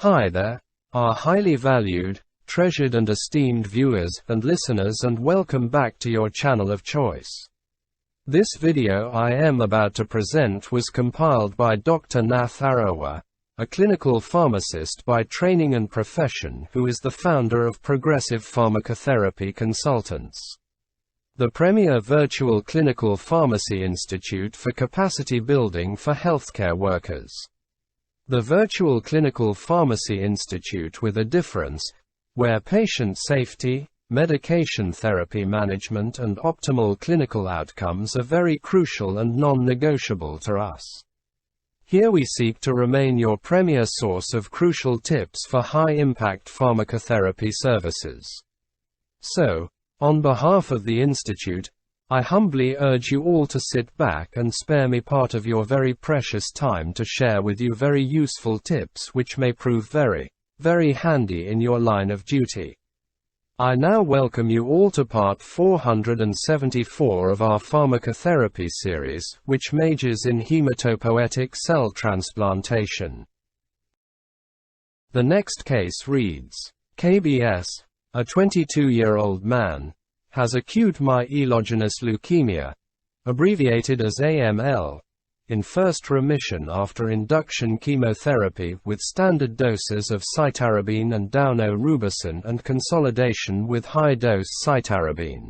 Hi there, our highly valued, treasured and esteemed viewers and listeners, and welcome back to your channel of choice. This video I am about to present was compiled by Dr. Nath Arawa, a clinical pharmacist by training and profession who is the founder of Progressive Pharmacotherapy Consultants, the premier virtual clinical pharmacy institute for capacity building for healthcare workers. The Virtual Clinical Pharmacy Institute with a difference, where patient safety, medication therapy management and optimal clinical outcomes are very crucial and non-negotiable to us. Here we seek to remain your premier source of crucial tips for high-impact pharmacotherapy services. So, on behalf of the Institute, I humbly urge you all to sit back and spare me part of your very precious time to share with you very useful tips which may prove very, very handy in your line of duty. I now welcome you all to part 474 of our pharmacotherapy series, which majors in hematopoietic cell transplantation. The next case reads, KBS, a 22-year-old man, has acute myelogenous leukemia, abbreviated as AML, in first remission after induction chemotherapy with standard doses of cytarabine and daunorubicin and consolidation with high-dose cytarabine.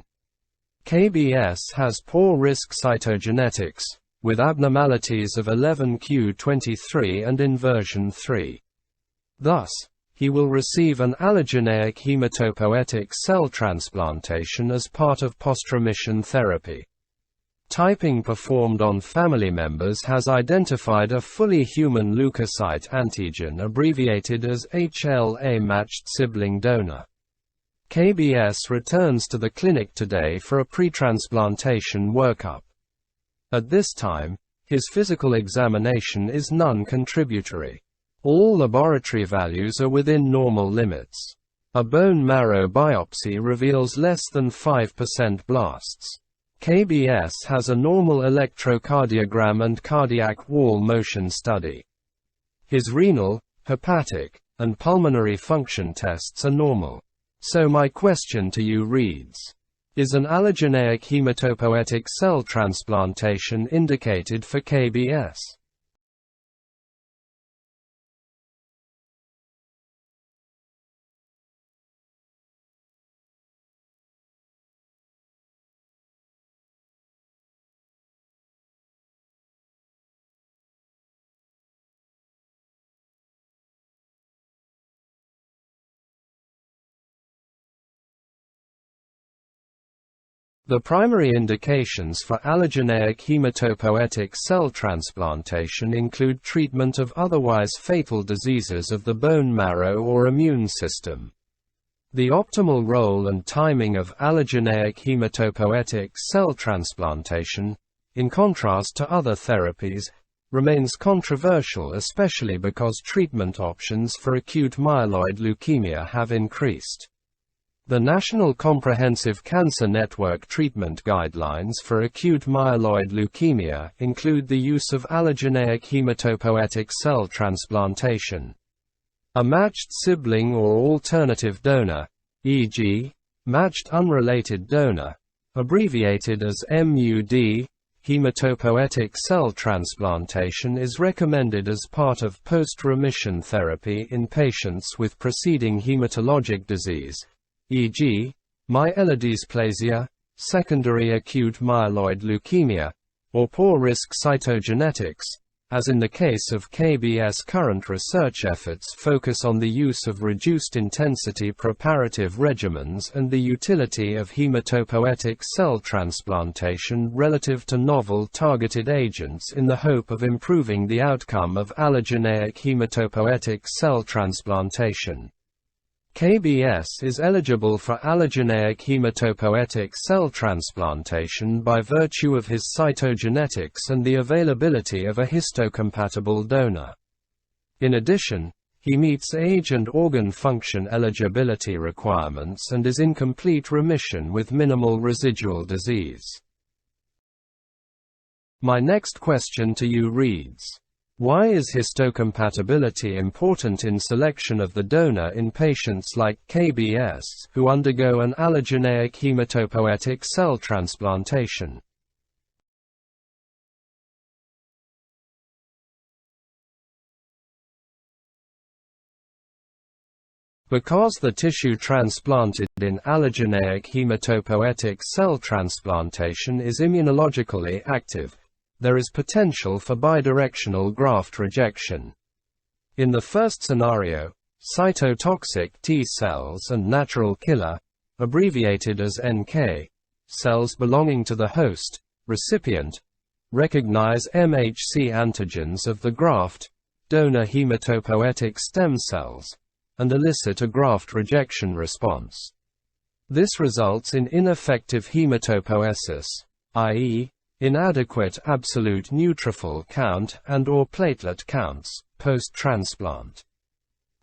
KBS has poor risk cytogenetics, with abnormalities of 11q23 and inversion 3. Thus, he will receive an allogeneic hematopoietic cell transplantation as part of post-remission therapy. Typing performed on family members has identified a fully human leukocyte antigen abbreviated as HLA-matched sibling donor. KBS returns to the clinic today for a pre-transplantation workup. At this time, his physical examination is non-contributory. All laboratory values are within normal limits. A bone marrow biopsy reveals less than 5% blasts. KBS has a normal electrocardiogram and cardiac wall motion study. His renal, hepatic, and pulmonary function tests are normal. So my question to you reads: is an allogeneic hematopoietic cell transplantation indicated for KBS? The primary indications for allogeneic hematopoietic cell transplantation include treatment of otherwise fatal diseases of the bone marrow or immune system. The optimal role and timing of allogeneic hematopoietic cell transplantation, in contrast to other therapies, remains controversial, especially because treatment options for acute myeloid leukemia have increased. The National Comprehensive Cancer Network treatment guidelines for acute myeloid leukemia include the use of allogeneic hematopoietic cell transplantation. A matched sibling or alternative donor, e.g., matched unrelated donor, abbreviated as MUD, hematopoietic cell transplantation is recommended as part of post-remission therapy in patients with preceding hematologic disease, e.g., myelodysplasia, secondary acute myeloid leukemia, or poor-risk cytogenetics, as in the case of KBS. Current research efforts focus on the use of reduced-intensity preparative regimens and the utility of hematopoietic cell transplantation relative to novel targeted agents in the hope of improving the outcome of allogeneic hematopoietic cell transplantation. KBS is eligible for allogeneic hematopoietic cell transplantation by virtue of his cytogenetics and the availability of a histocompatible donor. In addition, he meets age and organ function eligibility requirements and is in complete remission with minimal residual disease. My next question to you reads: Why is histocompatibility important in selection of the donor in patients like KBS, who undergo an allogeneic hematopoietic cell transplantation? Because the tissue transplanted in allogeneic hematopoietic cell transplantation is immunologically active, there is potential for bidirectional graft rejection. In the first scenario, cytotoxic T cells and natural killer, abbreviated as NK, cells belonging to the host, recipient, recognize MHC antigens of the graft, donor hematopoietic stem cells, and elicit a graft rejection response. This results in ineffective hematopoiesis, i.e., inadequate absolute neutrophil count and/or platelet counts, post-transplant.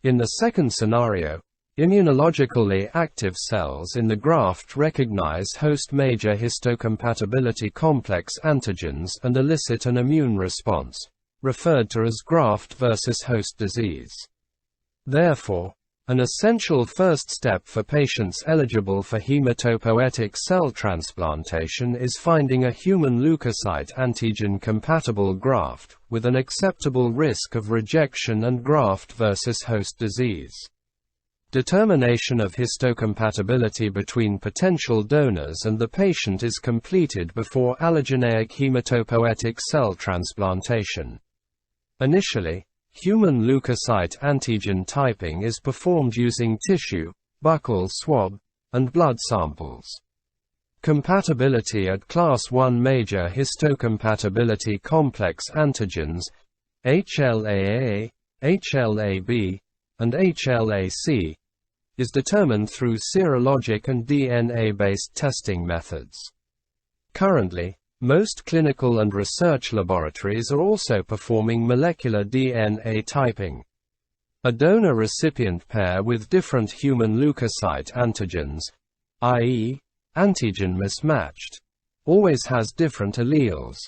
In the second scenario, immunologically active cells in the graft recognize host major histocompatibility complex antigens and elicit an immune response, referred to as graft versus host disease. Therefore, an essential first step for patients eligible for hematopoietic cell transplantation is finding a human leukocyte antigen-compatible graft, with an acceptable risk of rejection and graft versus host disease. Determination of histocompatibility between potential donors and the patient is completed before allogeneic hematopoietic cell transplantation. Initially, human leukocyte antigen typing is performed using tissue, buccal swab, and blood samples. Compatibility at Class I major histocompatibility complex antigens, HLA-A, HLA-B, and HLA-C, is determined through serologic and DNA-based testing methods. Currently, most clinical and research laboratories are also performing molecular DNA typing. A donor-recipient pair with different human leukocyte antigens, i.e., antigen mismatched, always has different alleles,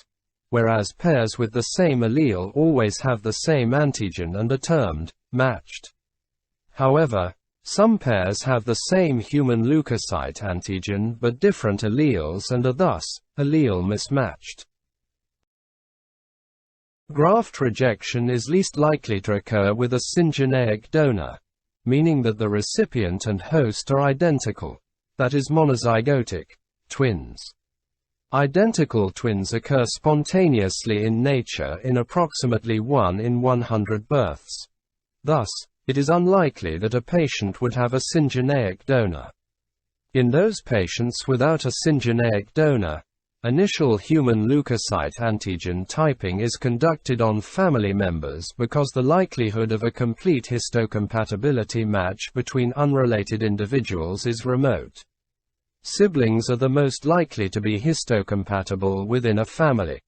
whereas pairs with the same allele always have the same antigen and are termed matched. However, some pairs have the same human leukocyte antigen but different alleles and are thus allele mismatched. Graft rejection is least likely to occur with a syngeneic donor, meaning that the recipient and host are identical, that is monozygotic, twins. Identical twins occur spontaneously in nature in approximately 1 in 100 births. Thus, it is unlikely that a patient would have a syngeneic donor. In those patients without a syngeneic donor, initial human leukocyte antigen typing is conducted on family members because the likelihood of a complete histocompatibility match between unrelated individuals is remote. Siblings are the most likely to be histocompatible within a family.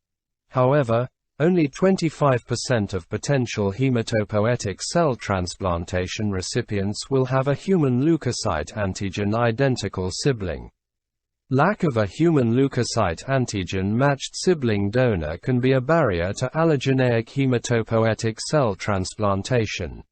However, only 25% of potential hematopoietic cell transplantation recipients will have a human leukocyte antigen identical sibling. Lack of a human leukocyte antigen matched sibling donor can be a barrier to allogeneic hematopoietic cell transplantation.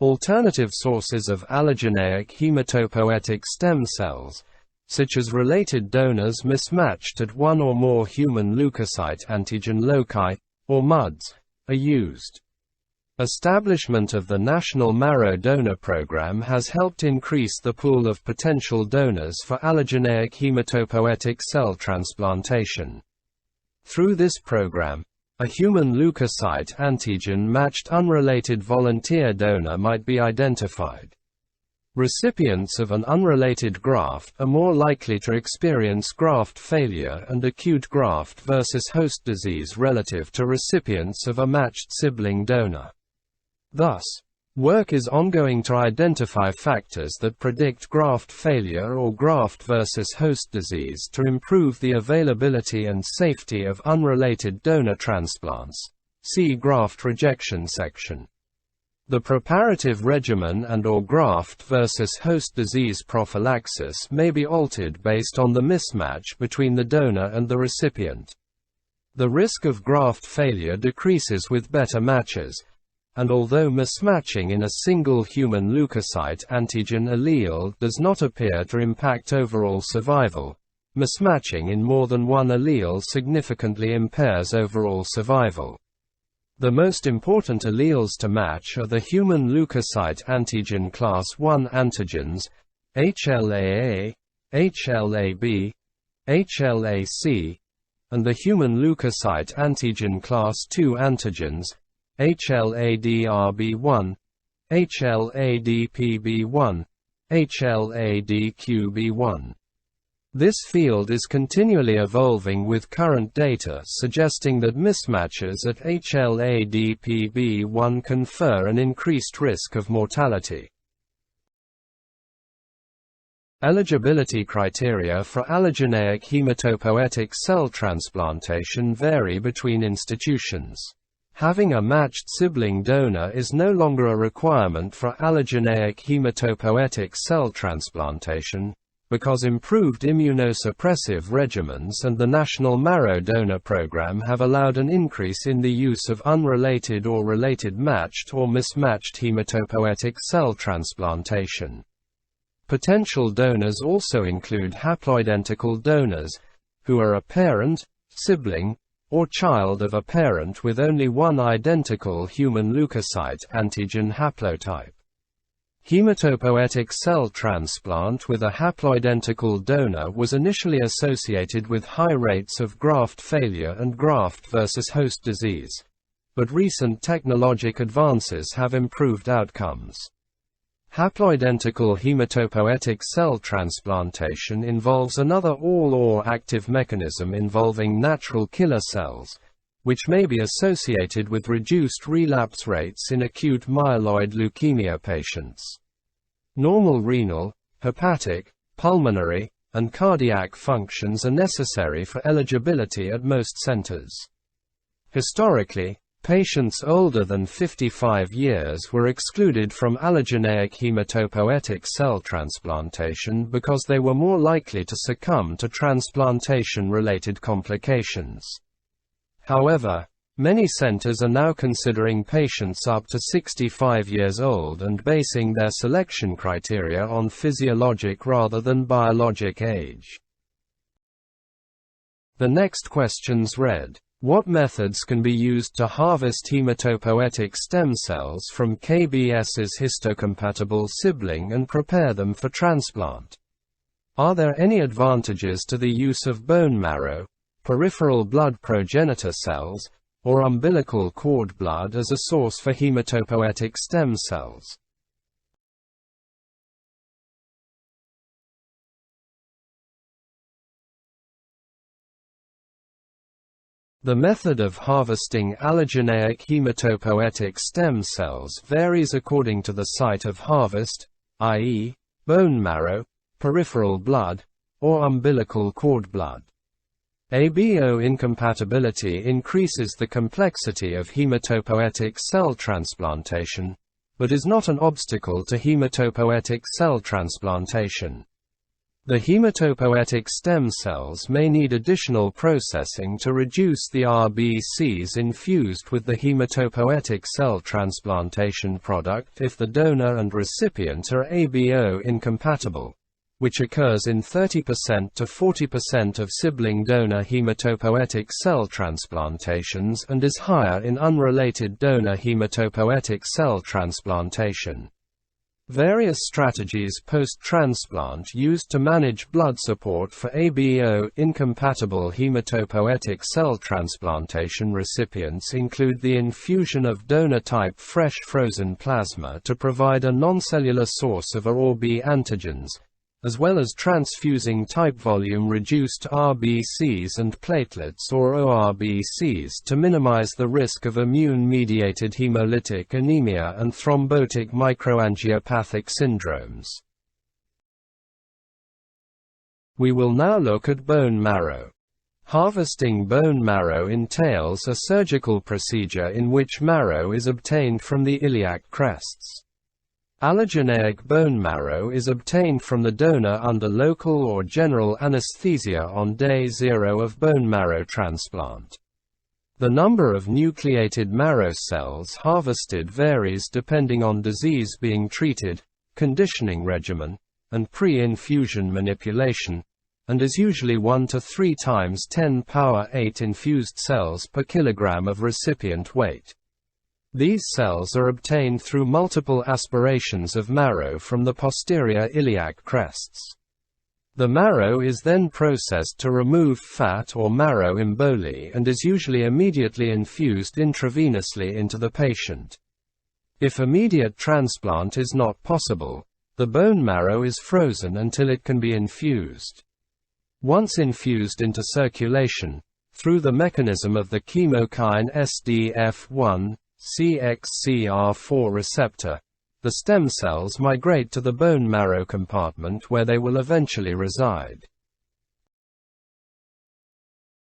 Alternative sources of allogeneic hematopoietic stem cells, such as related donors mismatched at one or more human leukocyte antigen loci, or MUDs, are used. Establishment of the National Marrow Donor Program has helped increase the pool of potential donors for allogeneic hematopoietic cell transplantation. Through this program, a human leukocyte antigen-matched unrelated volunteer donor might be identified. Recipients of an unrelated graft are more likely to experience graft failure and acute graft versus host disease relative to recipients of a matched sibling donor. Thus, work is ongoing to identify factors that predict graft failure or graft versus host disease to improve the availability and safety of unrelated donor transplants. See graft rejection section. The preparative regimen and/or graft versus host disease prophylaxis may be altered based on the mismatch between the donor and the recipient. The risk of graft failure decreases with better matches, and although mismatching in a single human leukocyte antigen allele does not appear to impact overall survival, mismatching in more than one allele significantly impairs overall survival. The most important alleles to match are the human leukocyte antigen class I antigens, HLA-A, HLA-B, HLA-C, and the human leukocyte antigen class II antigens, HLA-DRB1, HLA-DPB1, HLA-DQB1. This field is continually evolving with current data suggesting that mismatches at HLA-DPB1 confer an increased risk of mortality. Eligibility criteria for allogeneic hematopoietic cell transplantation vary between institutions. Having a matched sibling donor is no longer a requirement for allogeneic hematopoietic cell transplantation, because improved immunosuppressive regimens and the National Marrow Donor Program have allowed an increase in the use of unrelated or related matched or mismatched hematopoietic cell transplantation. Potential donors also include haploidentical donors, who are a parent, sibling, or child of a parent with only one identical human leukocyte antigen haplotype. Hematopoietic cell transplant with a haploidentical donor was initially associated with high rates of graft failure and graft versus host disease, but recent technologic advances have improved outcomes. Haploidentical hematopoietic cell transplantation involves another all-or active mechanism involving natural killer cells, which may be associated with reduced relapse rates in acute myeloid leukemia patients. Normal renal, hepatic, pulmonary, and cardiac functions are necessary for eligibility at most centers. Historically, patients older than 55 years were excluded from allogeneic hematopoietic cell transplantation because they were more likely to succumb to transplantation-related complications. However, many centers are now considering patients up to 65 years old and basing their selection criteria on physiologic rather than biologic age. The next questions read: what methods can be used to harvest hematopoietic stem cells from KBS's histocompatible sibling and prepare them for transplant? Are there any advantages to the use of bone marrow, peripheral blood progenitor cells, or umbilical cord blood as a source for hematopoietic stem cells? The method of harvesting allogeneic hematopoietic stem cells varies according to the site of harvest, i.e., bone marrow, peripheral blood, or umbilical cord blood. ABO incompatibility increases the complexity of hematopoietic cell transplantation, but is not an obstacle to hematopoietic cell transplantation. The hematopoietic stem cells may need additional processing to reduce the RBCs infused with the hematopoietic cell transplantation product if the donor and recipient are ABO incompatible, which occurs in 30% to 40% of sibling donor hematopoietic cell transplantations and is higher in unrelated donor hematopoietic cell transplantation. Various strategies post-transplant used to manage blood support for ABO-incompatible hematopoietic cell transplantation recipients include the infusion of donor-type fresh frozen plasma to provide a noncellular source of A or B antigens, as well as transfusing type volume-reduced RBCs and platelets or ORBCs to minimize the risk of immune-mediated hemolytic anemia and thrombotic microangiopathic syndromes. We will now look at bone marrow. Harvesting bone marrow entails a surgical procedure in which marrow is obtained from the iliac crests. Allogeneic bone marrow is obtained from the donor under local or general anesthesia on day 0 of bone marrow transplant. The number of nucleated marrow cells harvested varies depending on disease being treated, conditioning regimen, and pre-infusion manipulation, and is usually 1 to 3 times 10^8 infused cells per kilogram of recipient weight. These cells are obtained through multiple aspirations of marrow from the posterior iliac crests. The marrow is then processed to remove fat or marrow emboli and is usually immediately infused intravenously into the patient. If immediate transplant is not possible, the bone marrow is frozen until it can be infused. Once infused into circulation, through the mechanism of the chemokine SDF1, CXCR4 receptor, the stem cells migrate to the bone marrow compartment where they will eventually reside.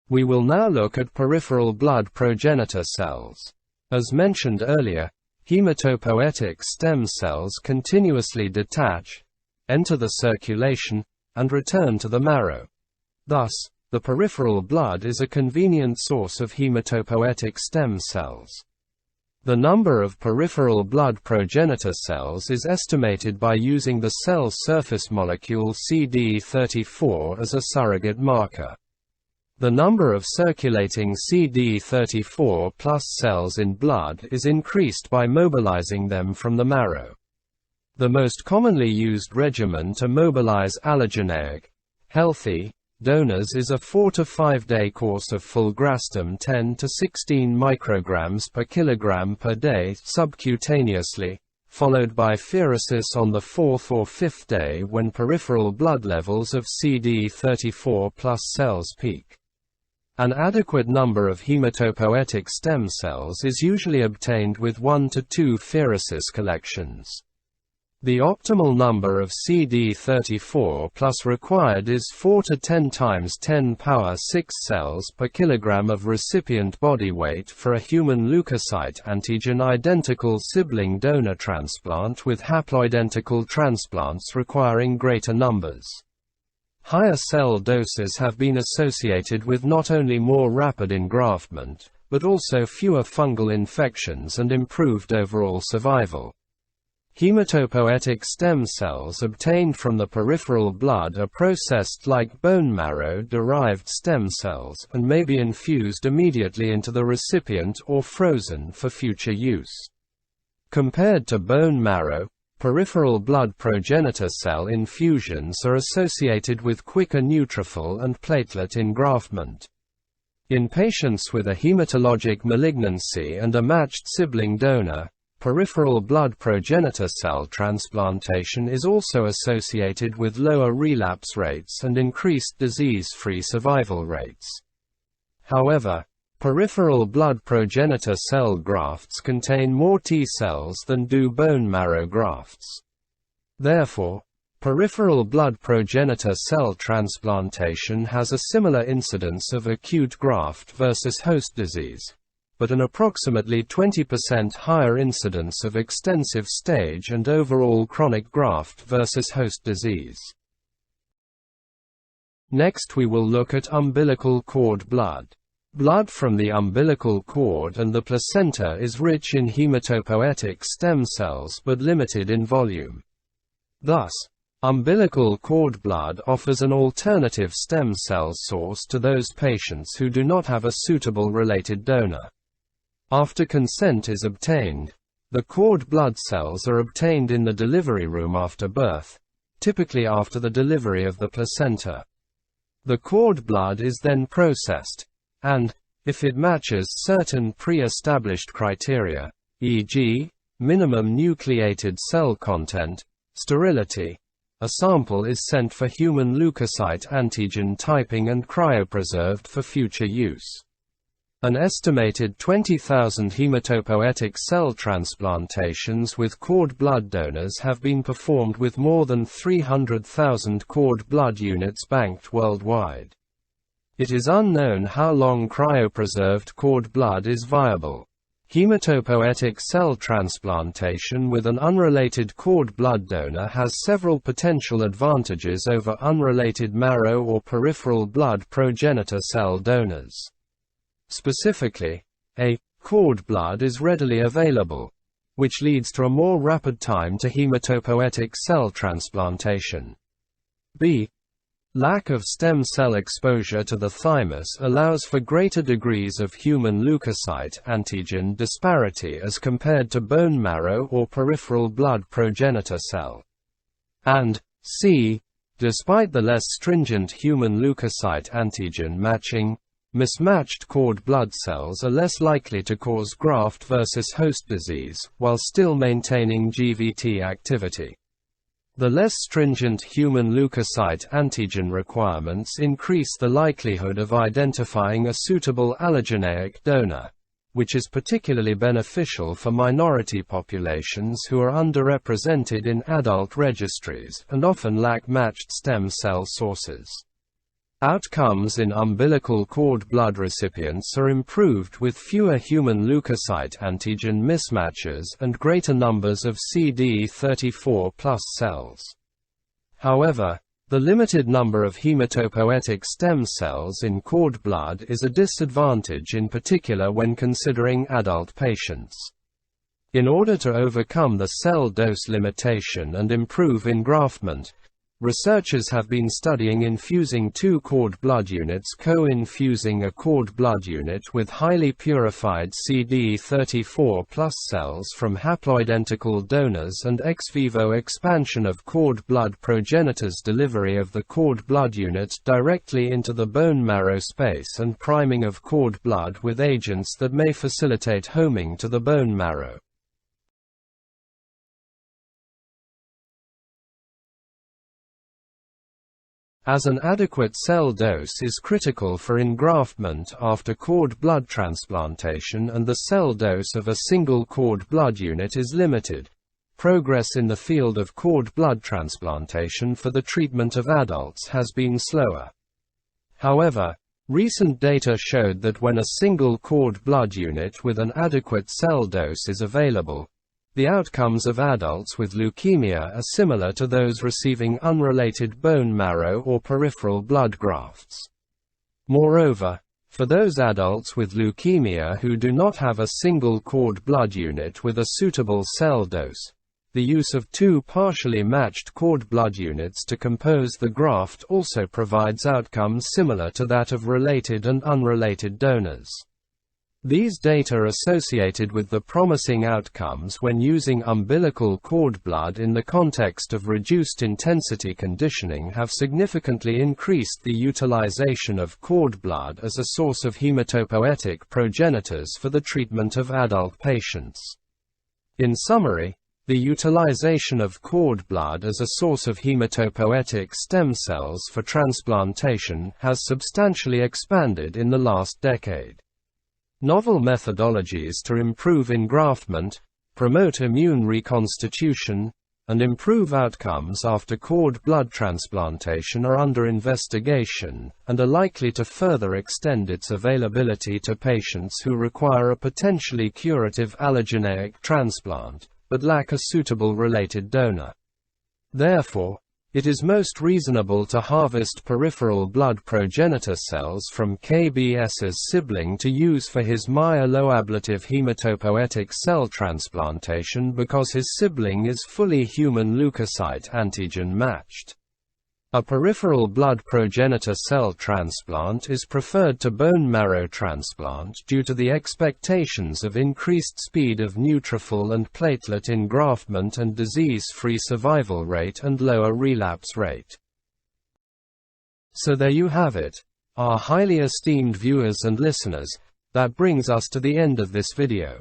We will now look at peripheral blood progenitor cells. As mentioned earlier, hematopoietic stem cells continuously detach, enter the circulation, and return to the marrow. Thus, the peripheral blood is a convenient source of hematopoietic stem cells. The number of peripheral blood progenitor cells is estimated by using the cell surface molecule CD34 as a surrogate marker. The number of circulating CD34+ cells in blood is increased by mobilizing them from the marrow. The most commonly used regimen to mobilize allogeneic, healthy, donors is a 4 to 5 day course of fulgrastim 10 to 16 micrograms per kilogram per day subcutaneously, followed by pheresis on the 4th or 5th day when peripheral blood levels of CD34+ cells peak. An adequate number of hematopoietic stem cells is usually obtained with 1 to 2 pheresis collections. The optimal number of CD34+ required is 4 to 10 times 10^6 cells per kilogram of recipient body weight for a human leukocyte antigen identical sibling donor transplant, with haploidentical transplants requiring greater numbers. Higher cell doses have been associated with not only more rapid engraftment, but also fewer fungal infections and improved overall survival. Hematopoietic stem cells obtained from the peripheral blood are processed like bone marrow-derived stem cells, and may be infused immediately into the recipient or frozen for future use. Compared to bone marrow, peripheral blood progenitor cell infusions are associated with quicker neutrophil and platelet engraftment. In patients with a hematologic malignancy and a matched sibling donor, peripheral blood progenitor cell transplantation is also associated with lower relapse rates and increased disease-free survival rates. However, peripheral blood progenitor cell grafts contain more T cells than do bone marrow grafts. Therefore, peripheral blood progenitor cell transplantation has a similar incidence of acute graft versus host disease, but an approximately 20% higher incidence of extensive stage and overall chronic graft versus host disease. Next we will look at umbilical cord blood. Blood from the umbilical cord and the placenta is rich in hematopoietic stem cells but limited in volume. Thus, umbilical cord blood offers an alternative stem cell source to those patients who do not have a suitable related donor. After consent is obtained, the cord blood cells are obtained in the delivery room after birth, typically after the delivery of the placenta. The cord blood is then processed, and, if it matches certain pre-established criteria, e.g., minimum nucleated cell content, sterility, a sample is sent for human leukocyte antigen typing and cryopreserved for future use. An estimated 20,000 hematopoietic cell transplantations with cord blood donors have been performed, with more than 300,000 cord blood units banked worldwide. It is unknown how long cryopreserved cord blood is viable. Hematopoietic cell transplantation with an unrelated cord blood donor has several potential advantages over unrelated marrow or peripheral blood progenitor cell donors. Specifically, A. Cord blood is readily available, which leads to a more rapid time to hematopoietic cell transplantation. B. Lack of stem cell exposure to the thymus allows for greater degrees of human leukocyte antigen disparity as compared to bone marrow or peripheral blood progenitor cell. And C. Despite the less stringent human leukocyte antigen matching, mismatched cord blood cells are less likely to cause graft versus host disease, while still maintaining GVT activity. The less stringent human leukocyte antigen requirements increase the likelihood of identifying a suitable allogeneic donor, which is particularly beneficial for minority populations who are underrepresented in adult registries and often lack matched stem cell sources. Outcomes in umbilical cord blood recipients are improved with fewer human leukocyte antigen mismatches and greater numbers of CD34+ cells. However, the limited number of hematopoietic stem cells in cord blood is a disadvantage, in particular when considering adult patients. In order to overcome the cell dose limitation and improve engraftment, researchers have been studying infusing two cord blood units, co-infusing a cord blood unit with highly purified CD34+ cells from haploidentical donors and ex vivo expansion of cord blood progenitors, delivery of the cord blood unit directly into the bone marrow space, and priming of cord blood with agents that may facilitate homing to the bone marrow. As an adequate cell dose is critical for engraftment after cord blood transplantation and the cell dose of a single cord blood unit is limited, progress in the field of cord blood transplantation for the treatment of adults has been slower. However, recent data showed that when a single cord blood unit with an adequate cell dose is available, the outcomes of adults with leukemia are similar to those receiving unrelated bone marrow or peripheral blood grafts. Moreover, for those adults with leukemia who do not have a single cord blood unit with a suitable cell dose, the use of two partially matched cord blood units to compose the graft also provides outcomes similar to that of related and unrelated donors. These data are associated with the promising outcomes when using umbilical cord blood in the context of reduced intensity conditioning have significantly increased the utilization of cord blood as a source of hematopoietic progenitors for the treatment of adult patients. In summary, the utilization of cord blood as a source of hematopoietic stem cells for transplantation has substantially expanded in the last decade. Novel methodologies to improve engraftment, promote immune reconstitution, and improve outcomes after cord blood transplantation are under investigation, and are likely to further extend its availability to patients who require a potentially curative allogeneic transplant, but lack a suitable related donor. Therefore, it is most reasonable to harvest peripheral blood progenitor cells from KBS's sibling to use for his myeloablative hematopoietic cell transplantation because his sibling is fully human leukocyte antigen matched. A peripheral blood progenitor cell transplant is preferred to bone marrow transplant due to the expectations of increased speed of neutrophil and platelet engraftment and disease-free survival rate and lower relapse rate. So there you have it, our highly esteemed viewers and listeners. That brings us to the end of this video.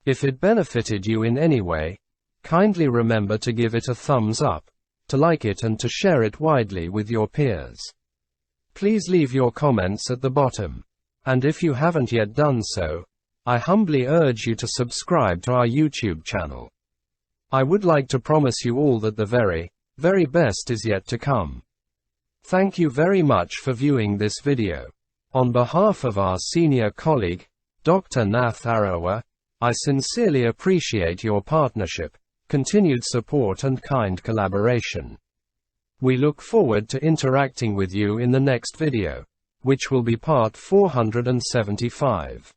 If it benefited you in any way, kindly remember to give it a thumbs up, to like it and to share it widely with your peers. Please leave your comments at the bottom. And if you haven't yet done so, I humbly urge you to subscribe to our YouTube channel. I would like to promise you all that the very, very best is yet to come. Thank you very much for viewing this video. On behalf of our senior colleague, Dr. Nath Arawa, I sincerely appreciate your partnership, continued support and kind collaboration. We look forward to interacting with you in the next video. which will be part 475.